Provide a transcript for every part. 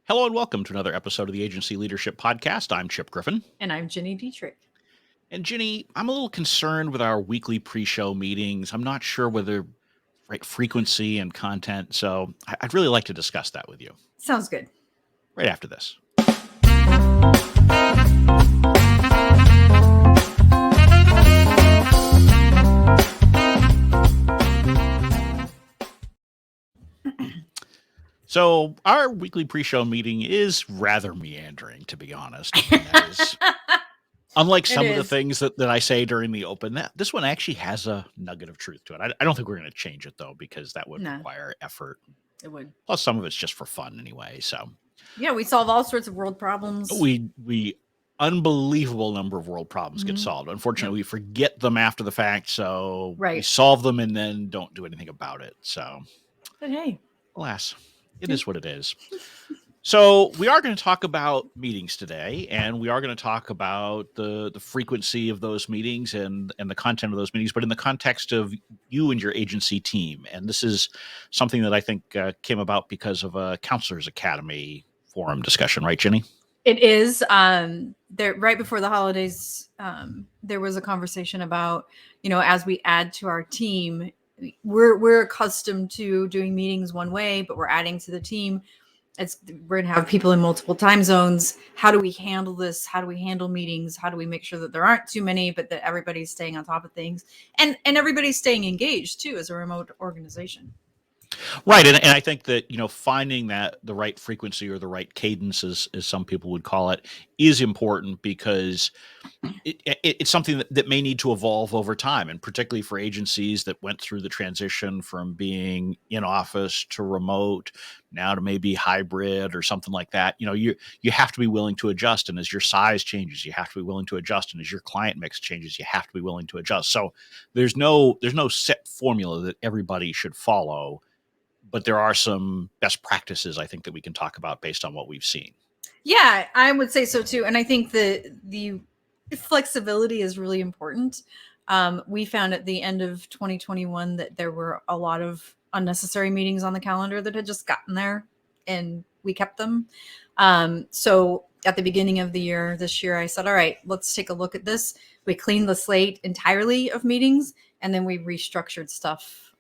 Hello and welcome to another episode of the Agency Leadership Podcast. I'm Chip Griffin. And I'm Ginny Dietrich. And Ginny, I'm a little concerned with our weekly pre-show meetings. I'm not sure whether frequency and content, so I'd really like to discuss that with you. Sounds good. Right after this. So our weekly pre-show meeting is rather meandering, to be honest. Unlike some of the things that I say during the open, this one actually has a nugget of truth to it. I don't think we're going to change it, though, because that would require effort. It would. Plus, some of it's just for fun anyway. So, yeah, we solve all sorts of world problems. We unbelievable number of world problems get solved. Unfortunately, we forget them after the fact. So we solve them and then don't do anything about it. So, but hey, alas, it is what it is. So we are going to talk about meetings today, and we are going to talk about the frequency of those meetings and the content of those meetings, but in the context of you and your agency team. And this is something that I think came about because of a Counselors Academy forum discussion, right, Ginny? It is. Right before the holidays, there was a conversation about, as we add to our team, we're accustomed to doing meetings one way, but we're adding to the team. We're going to have people in multiple time zones. How do we handle this? How do we handle meetings? How do we make sure that there aren't too many, but that everybody's staying on top of things and everybody's staying engaged too as a remote organization? Right. And I think that, finding that the right frequency or the right cadence, as some people would call it, is important because it's something that may need to evolve over time. And particularly for agencies that went through the transition from being in office to remote, now to maybe hybrid or something like that, you have to be willing to adjust. And as your size changes, you have to be willing to adjust. And as your client mix changes, you have to be willing to adjust. So there's no set formula that everybody should follow. But there are some best practices, I think, that we can talk about based on what we've seen. Yeah, I would say so too. And I think the flexibility is really important. We found at the end of 2021 that there were a lot of unnecessary meetings on the calendar that had just gotten there, and we kept them. So at the beginning of the year, this year, I said, all right, let's take a look at this. We cleaned the slate entirely of meetings, and then we restructured stuff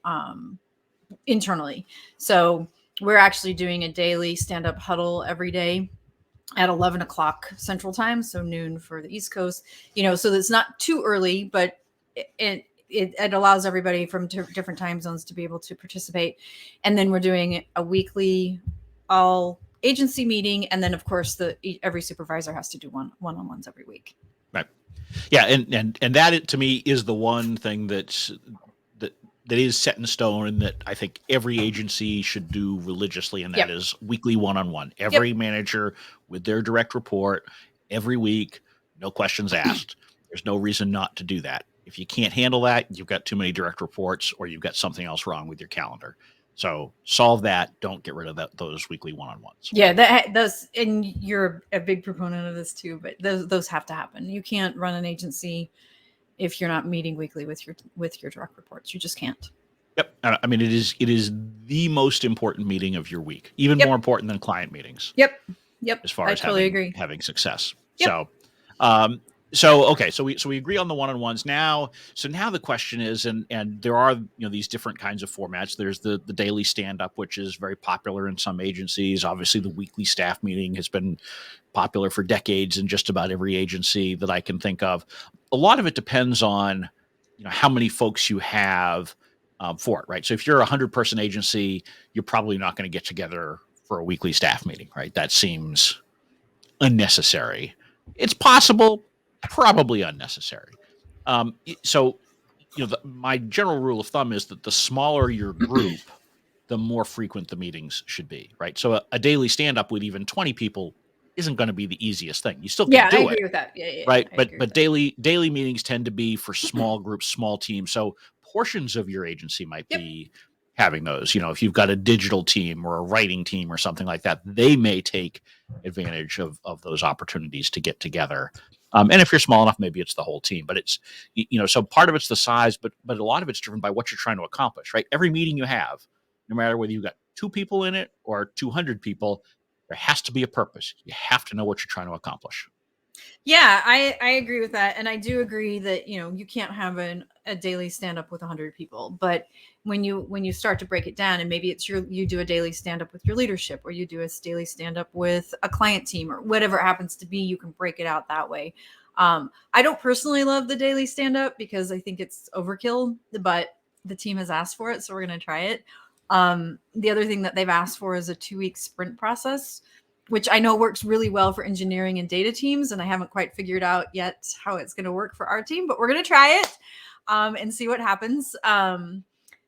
internally. So we're actually doing a daily stand-up huddle every day at 11 o'clock Central Time, so noon for the East Coast, so it's not too early, but it allows everybody from different time zones to be able to participate. And then we're doing a weekly all agency meeting. And then, of course, every supervisor has to do one-on-ones every week. Right. Yeah. And that, to me, is the one thing that is set in stone and that I think every agency should do religiously, and that is weekly one-on-one. Every manager with their direct report every week, no questions asked. There's no reason not to do that. If you can't handle that, you've got too many direct reports or you've got something else wrong with your calendar. So solve that. Don't get rid of those weekly one-on-ones. Yeah, those, and you're a big proponent of this too, but those have to happen. You can't run an agency if you're not meeting weekly with your direct reports. You just can't. Yep. I mean, it is the most important meeting of your week, even more important than client meetings. Yep. As far as having success. Yep. So we agree on the one-on-ones now. So now the question is, and there are these different kinds of formats. There's the daily stand-up, which is very popular in some agencies. Obviously, the weekly staff meeting has been popular for decades in just about every agency that I can think of. A lot of it depends on how many folks you have for it, right? So if you're a 100-person agency, you're probably not going to get together for a weekly staff meeting, right? That seems unnecessary. It's possible, probably unnecessary. My general rule of thumb is that the smaller your group, the more frequent the meetings should be, right? So a daily stand-up with even 20 people isn't going to be the easiest thing. You still can do it. Yeah, I agree with that. Yeah, right. But daily meetings tend to be for small groups, small teams. So portions of your agency might be having those. If you've got a digital team or a writing team or something like that, they may take advantage of those opportunities to get together. And if you're small enough, maybe it's the whole team. But it's, so part of it's the size, but a lot of it's driven by what you're trying to accomplish, right? Every meeting you have, no matter whether you've got 2 people in it or 200 people, There has to be a purpose. You have to know what you're trying to accomplish. Yeah, I agree with that. And I do agree that, you can't have a daily stand up with 100 people. But when you start to break it down, and maybe it's you do a daily stand up with your leadership, or you do a daily stand up with a client team, or whatever it happens to be, you can break it out that way. I don't personally love the daily stand up because I think it's overkill, but the team has asked for it. So we're going to try it. The other thing that they've asked for is a 2-week sprint process, which I know works really well for engineering and data teams. And I haven't quite figured out yet how it's going to work for our team, but we're going to try it and see what happens.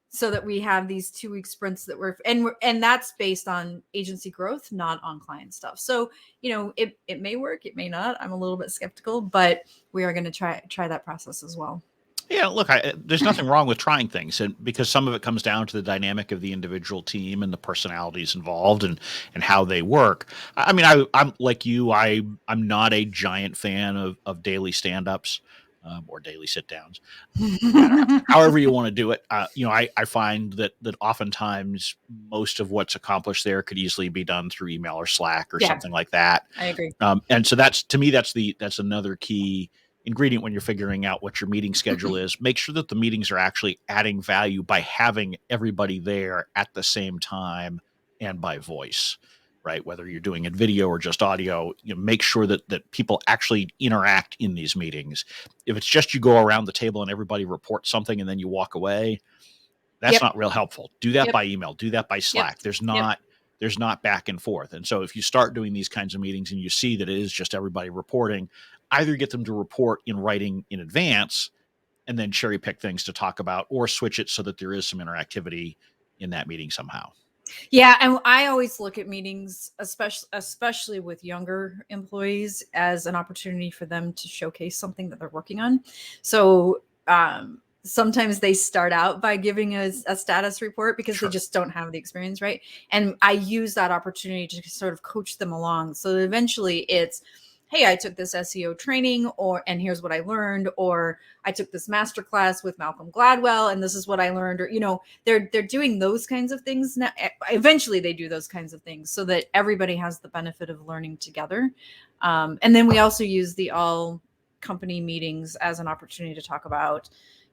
So that we have these 2-week sprints that and that's based on agency growth, not on client stuff. So, it may work, it may not. I'm a little bit skeptical, but we are going to try that process as well. Yeah, look, there's nothing wrong with trying things, and because some of it comes down to the dynamic of the individual team and the personalities involved and how they work. I mean, I'm like you. I'm not a giant fan of daily stand-ups or daily sit-downs. However you want to do it. I find that oftentimes most of what's accomplished there could easily be done through email or Slack or something like that. I agree. And so that's another key ingredient when you're figuring out what your meeting schedule is. Make sure that the meetings are actually adding value by having everybody there at the same time and by voice, right? Whether you're doing it video or just audio, make sure that people actually interact in these meetings. If it's just you go around the table and everybody reports something and then you walk away, that's not real helpful. Do that by email, do that by Slack. There's not back and forth. And so if you start doing these kinds of meetings and you see that it is just everybody reporting, either get them to report in writing in advance and then cherry pick things to talk about, or switch it so that there is some interactivity in that meeting somehow. Yeah, and I always look at meetings, especially with younger employees, as an opportunity for them to showcase something that they're working on. So sometimes they start out by giving a status report because they just don't have the experience, right? And I use that opportunity to sort of coach them along. So eventually it's, hey, I took this SEO training, and here's what I learned, or I took this masterclass with Malcolm Gladwell and this is what I learned, or they're doing those kinds of things now. Eventually they do those kinds of things so that everybody has the benefit of learning together. And then we also use the all company meetings as an opportunity to talk about,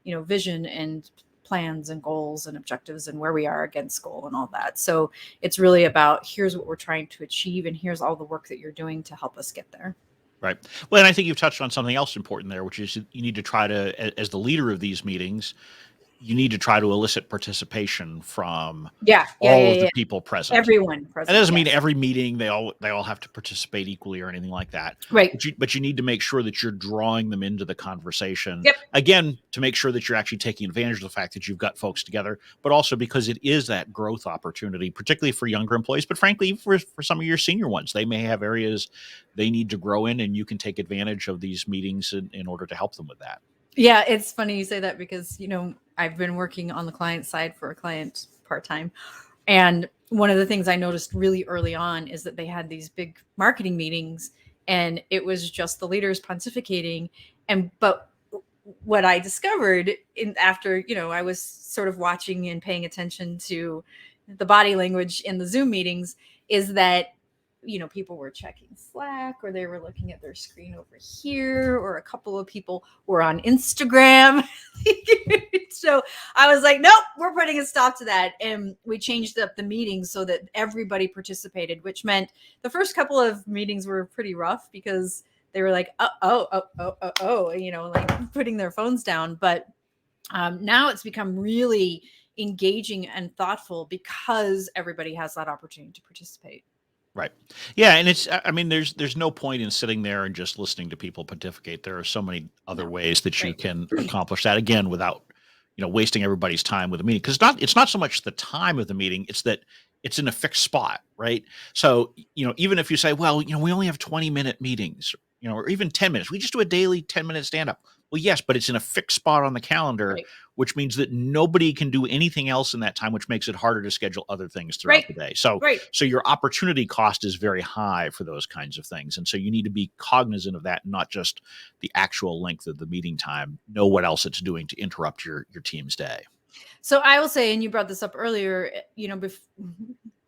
vision and plans and goals and objectives and where we are against goal and all that. So it's really about, here's what we're trying to achieve and here's all the work that you're doing to help us get there. Right. Well, and I think you've touched on something else important there, which is you need to try to, as the leader of these meetings, you need to try to elicit participation from all of the people present. Everyone present. That doesn't mean every meeting they all have to participate equally or anything like that. Right. But you need to make sure that you're drawing them into the conversation. Again, to make sure that you're actually taking advantage of the fact that you've got folks together, but also because it is that growth opportunity, particularly for younger employees, but frankly, for some of your senior ones. They may have areas they need to grow in, and you can take advantage of these meetings in order to help them with that. Yeah, it's funny you say that because, I've been working on the client side for a client part-time. And one of the things I noticed really early on is that they had these big marketing meetings and it was just the leaders pontificating. But what I discovered after, I was sort of watching and paying attention to the body language in the Zoom meetings is that, people were checking Slack or they were looking at their screen over here, or a couple of people were on Instagram. So I was like, nope, we're putting a stop to that. And we changed up the meetings so that everybody participated, which meant the first couple of meetings were pretty rough because they were like, like putting their phones down. But now it's become really engaging and thoughtful because everybody has that opportunity to participate. Right. Yeah. And there's no point in sitting there and just listening to people pontificate. There are so many other ways that you can accomplish that, again, without, wasting everybody's time with a meeting. Cause it's not so much the time of the meeting. It's that it's in a fixed spot. Right. So, even if you say, well, we only have 20-minute meetings, or even 10 minutes, we just do a daily 10-minute stand up. Well, yes, but it's in a fixed spot on the calendar, which means that nobody can do anything else in that time, which makes it harder to schedule other things throughout the day. So your opportunity cost is very high for those kinds of things. And so you need to be cognizant of that, not just the actual length of the meeting time. Know what else it's doing to interrupt your team's day. So I will say, and you brought this up earlier,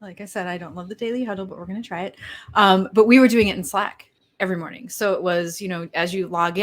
Like I said, I don't love the daily huddle, but we're going to try it. But we were doing it in Slack every morning. So it was, as you log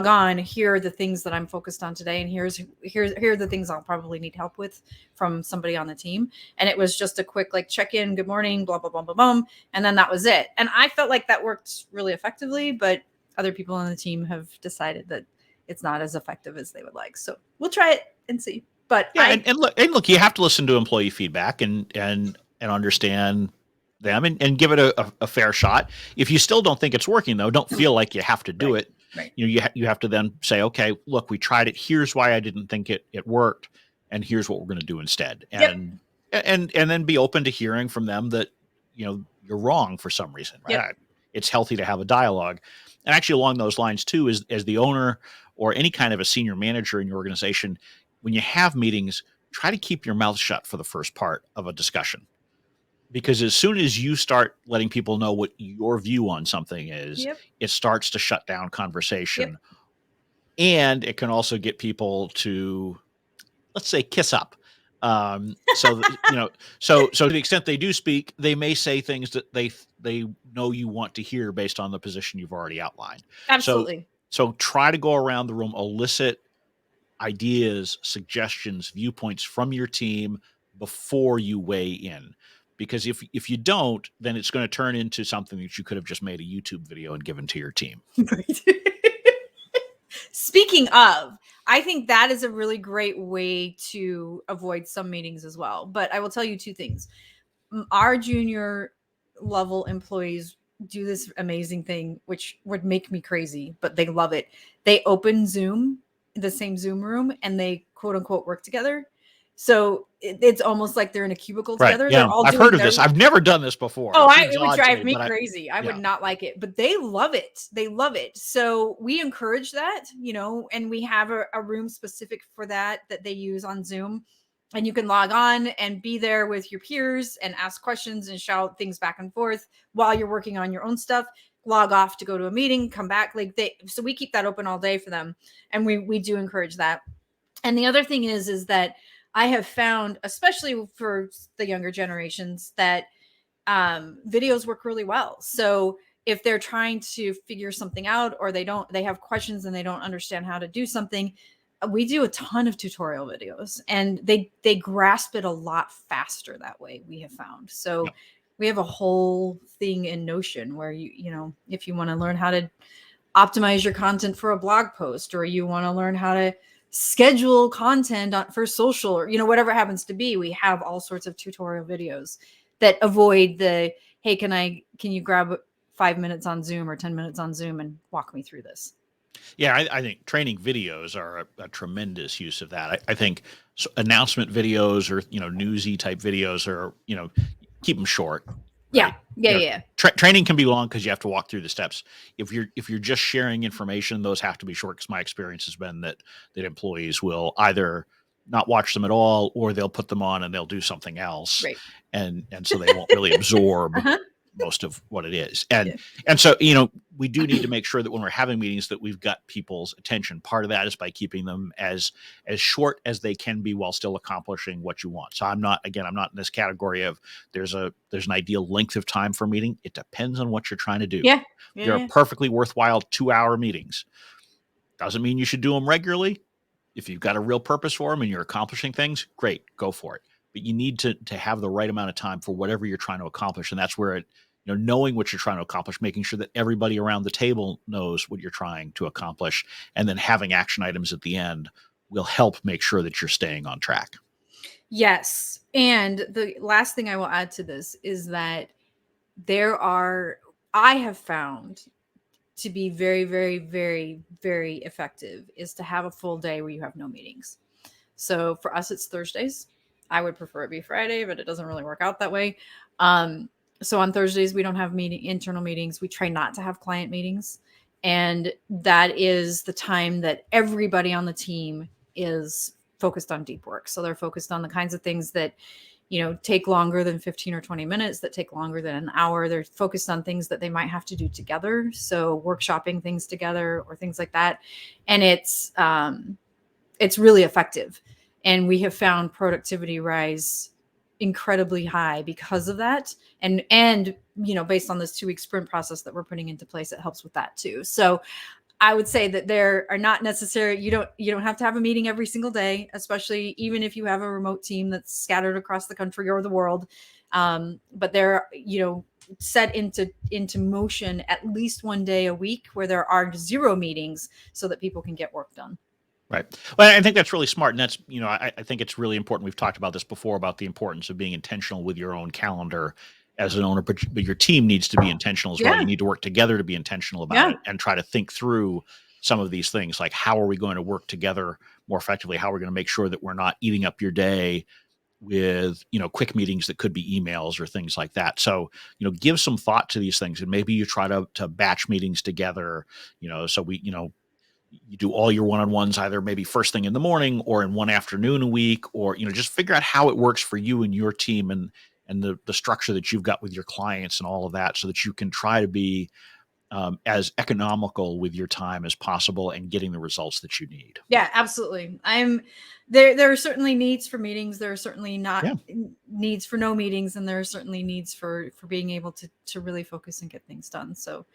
on, here are the things that I'm focused on today. And here are the things I'll probably need help with from somebody on the team. And it was just a quick like check in, good morning, blah, blah, blah, blah, blah. And then that was it. And I felt like that worked really effectively, but other people on the team have decided that it's not as effective as they would like. So we'll try it and see. But Yeah, and look, you have to listen to employee feedback and understand them and give it a fair shot. If you still don't think it's working, though, don't feel like you have to do it. Right. You have to then say, okay, look, we tried it. Here's why I didn't think it worked, and here's what we're going to do instead. And then be open to hearing from them that you're wrong for some reason. Right? Yep. It's healthy to have a dialogue. And actually, along those lines too, as the owner or any kind of a senior manager in your organization, when you have meetings, try to keep your mouth shut for the first part of a discussion. Because as soon as you start letting people know what your view on something is, it starts to shut down conversation. And it can also get people to, let's say, kiss up. So to the extent they do speak, they may say things that they know you want to hear based on the position you've already outlined. Absolutely. So try to go around the room, elicit ideas, suggestions, viewpoints from your team before you weigh in. Because if you don't, then it's going to turn into something that you could have just made a YouTube video and given to your team. Speaking of, I think that is a really great way to avoid some meetings as well. But I will tell you two things. Our junior level employees do this amazing thing, which would make me crazy, but they love it. They open Zoom, the same Zoom room, and they quote unquote work together. So it's almost like they're in a cubicle together. Right. Yeah. They're all I've heard of this. I've never done this before. Oh, it would drive me crazy. I would not like it, but they love it. They love it. So we encourage that, and we have a room specific for that they use on Zoom. And you can log on and be there with your peers and ask questions and shout things back and forth while you're working on your own stuff. Log off to go to a meeting, come back. So we keep that open all day for them. And we do encourage that. And the other thing is that I have found, especially for the younger generations, that videos work really well. So if they're trying to figure something out or they have questions and they don't understand how to do something, we do a ton of tutorial videos and they grasp it a lot faster that way, we have found. So we have a whole thing in Notion where if you want to learn how to optimize your content for a blog post, or you want to learn how to schedule content for social, or whatever it happens to be, we have all sorts of tutorial videos that avoid the, hey, can you grab 5 minutes on Zoom or 10 minutes on Zoom and walk me through this? Yeah, I think training videos are a tremendous use of that. I think announcement videos or newsy type videos are keep them short. Right? Yeah. Training can be long because you have to walk through the steps. If you're just sharing information, those have to be short. Because my experience has been that employees will either not watch them at all, or they'll put them on and they'll do something else, right? And so they won't really absorb most of what it is. And so we do need to make sure that when we're having meetings that we've got people's attention. Part of that is by keeping them as short as they can be while still accomplishing what you want. So I'm not in this category of there's an ideal length of time for a meeting. It depends on what you're trying to do. There are perfectly worthwhile 2-hour meetings. Doesn't mean you should do them regularly. If you've got a real purpose for them and you're accomplishing things, great, go for it. But you need to have the right amount of time for whatever you're trying to accomplish. And that's where knowing what you're trying to accomplish, making sure that everybody around the table knows what you're trying to accomplish, and then having action items at the end will help make sure that you're staying on track. Yes. And the last thing I will add to this is that I have found to be very, very, very, very effective is to have a full day where you have no meetings. So for us, it's Thursdays. I would prefer it be Friday, but it doesn't really work out that way. So on Thursdays, we don't have internal meetings. We try not to have client meetings. And that is the time that everybody on the team is focused on deep work. So they're focused on the kinds of things that, take longer than 15 or 20 minutes, that take longer than an hour. They're focused on things that they might have to do together. So workshopping things together or things like that. And it's really effective. And we have found productivity rise incredibly high because of that. And based on this 2-week sprint process that we're putting into place, it helps with that too. So I would say that there are not necessary, you don't have to have a meeting every single day, especially even if you have a remote team that's scattered across the country or the world. But they're, set into motion at least one day a week where there are 0 meetings so that people can get work done. Right. Well, I think that's really smart. And that's, I think it's really important. We've talked about this before about the importance of being intentional with your own calendar as an owner, but your team needs to be intentional as well. Yeah. You need to work together to be intentional about it and try to think through some of these things, like how are we going to work together more effectively? How are we going to make sure that we're not eating up your day with, quick meetings that could be emails or things like that. So, give some thought to these things, and maybe you try to batch meetings together, so you do all your one-on-ones either maybe first thing in the morning or in one afternoon a week, or just figure out how it works for you and your team, and the structure that you've got with your clients and all of that, so that you can try to be as economical with your time as possible and getting the results that you need. Yeah, absolutely. There are certainly needs for meetings. There are certainly not needs for no meetings, and there are certainly needs for being able to really focus and get things done. So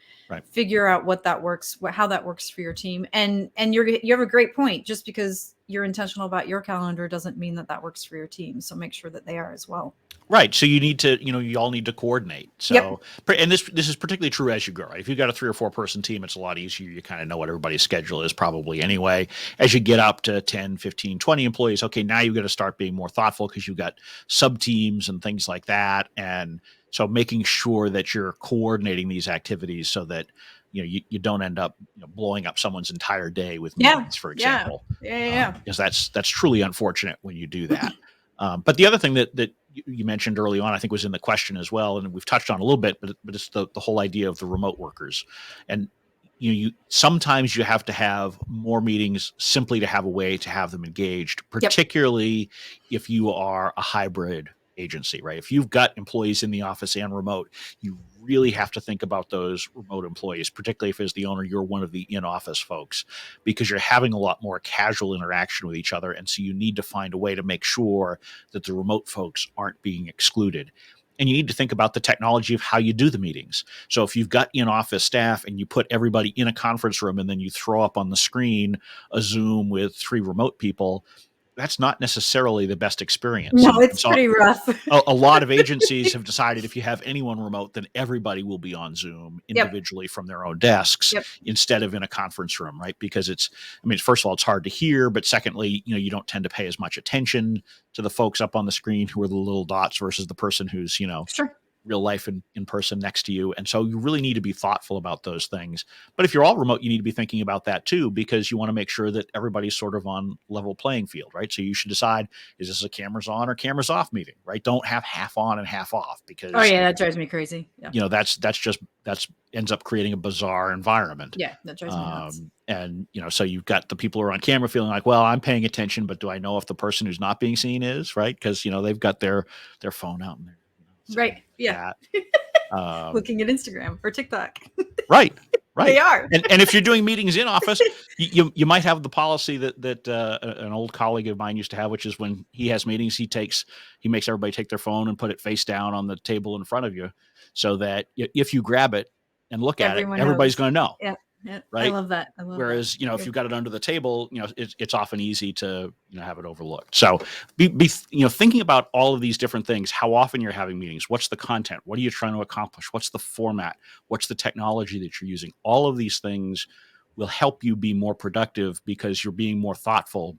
figure out what that works, how that works for your team. And you have a great point. Just because you're intentional about your calendar doesn't mean that works for your team. So make sure that they are as well. Right. So you need to, you all need to coordinate. So, and this is particularly true as you grow, right? If you've got a 3 or 4 person team, it's a lot easier. You kind of know what everybody's schedule is probably anyway. As you get up to 10, 15, 20 employees, okay, now you've got to start being more thoughtful because you've got sub teams and things like that. And so making sure that you're coordinating these activities so that, you don't end up blowing up someone's entire day with meetings, for example. Because that's truly unfortunate when you do that. But the other thing that you mentioned early on, I think was in the question as well, and we've touched on a little bit, but it's the whole idea of the remote workers. And sometimes you have to have more meetings simply to have a way to have them engaged, particularly if you are a hybrid agency, right? If you've got employees in the office and remote, you really have to think about those remote employees, particularly if as the owner, you're one of the in-office folks, because you're having a lot more casual interaction with each other. And so you need to find a way to make sure that the remote folks aren't being excluded. And you need to think about the technology of how you do the meetings. So if you've got in-office staff and you put everybody in a conference room and then you throw up on the screen a Zoom with 3 remote people, that's not necessarily the best experience. No, it's pretty rough. A lot of agencies have decided if you have anyone remote, then everybody will be on Zoom individually from their own desks instead of in a conference room, right? Because first of all, it's hard to hear, but secondly, you don't tend to pay as much attention to the folks up on the screen who are the little dots versus the person who's, real life in person next to you. And so you really need to be thoughtful about those things. But if you're all remote, you need to be thinking about that too, because you want to make sure that everybody's sort of on level playing field, right? So you should decide, is this a cameras on or cameras off meeting, right? Don't have half on and half off, because that drives me crazy. That's ends up creating a bizarre environment. Yeah, that drives me nuts. And so you've got the people who are on camera feeling like, well, I'm paying attention, but do I know if the person who's not being seen is, right? Because they've got their phone out in there. Right. Yeah. Looking at Instagram or TikTok. Right. They are. And if you're doing meetings in office, you might have the policy that an old colleague of mine used to have, which is when he has meetings, he makes everybody take their phone and put it face down on the table in front of you, so that if you grab it and look at it, everybody's going to know. Yeah. Yeah, right. I love that. Whereas, if you've got it under the table, it's often easy to, have it overlooked. So be thinking about all of these different things, how often you're having meetings, what's the content, what are you trying to accomplish, what's the format, what's the technology that you're using. All of these things will help you be more productive because you're being more thoughtful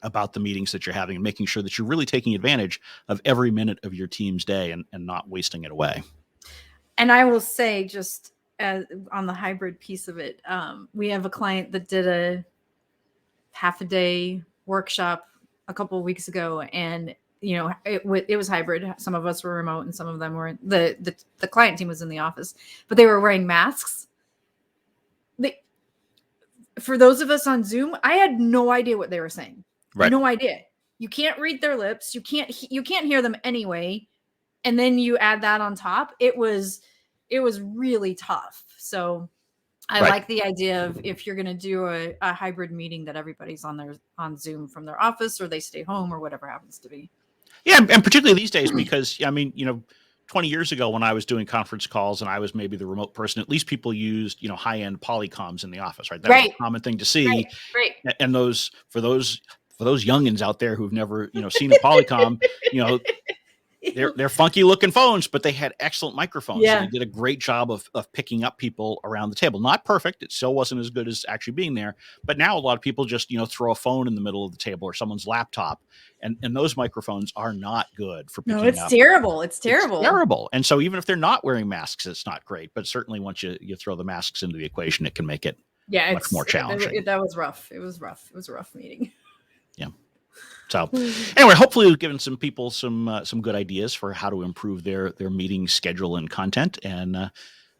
about the meetings that you're having and making sure that you're really taking advantage of every minute of your team's day and not wasting it away. And I will say, just on the hybrid piece of it, we have a client that did a half a day workshop a couple of weeks ago, and it was hybrid. Some of us were remote and some of them were the client team was in the office, but they were wearing masks. For those of us on Zoom, I had no idea what they were saying. Right. No idea. You can't read their lips. You can't hear them anyway. And then you add that on top. It was really tough. So I like the idea of, if you're going to do a hybrid meeting, that everybody's on Zoom from their office, or they stay home, or whatever happens to be. Yeah, and particularly these days, because I mean, 20 years ago when I was doing conference calls and I was maybe the remote person, at least people used, high-end polycoms in the office, right? That was Right, a common thing to right, see. right. And for those youngins out there who've never, seen a polycom, you know, they're funky looking phones, but they had excellent microphones. So Yeah. they did a great job of picking up people around the table. Not perfect. It still wasn't as good as actually being there. But now a lot of people just, throw a phone in the middle of the table or someone's laptop. And those microphones are not good for No, picking it's up. terrible. It's It's terrible. terrible. And so even if they're not wearing masks, it's not great. But certainly once you throw the masks into the equation, it can make it Yeah, much more challenging. that was rough. It was rough. It was a rough meeting. Yeah. So anyway, hopefully we've given some people some good ideas for how to improve their meeting schedule and content. And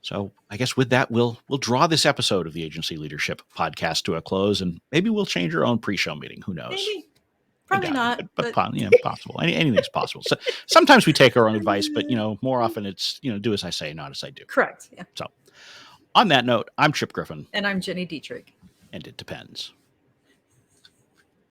so I guess with that, we'll draw this episode of the Agency Leadership Podcast to a close, and maybe we'll change our own pre-show meeting. Who knows? Maybe. Probably not. But possible. Anything's possible. So sometimes we take our own advice, but more often it's do as I say, not as I do. Correct. Yeah. So on that note, I'm Chip Griffin, And I'm Jenny Dietrich. and it depends.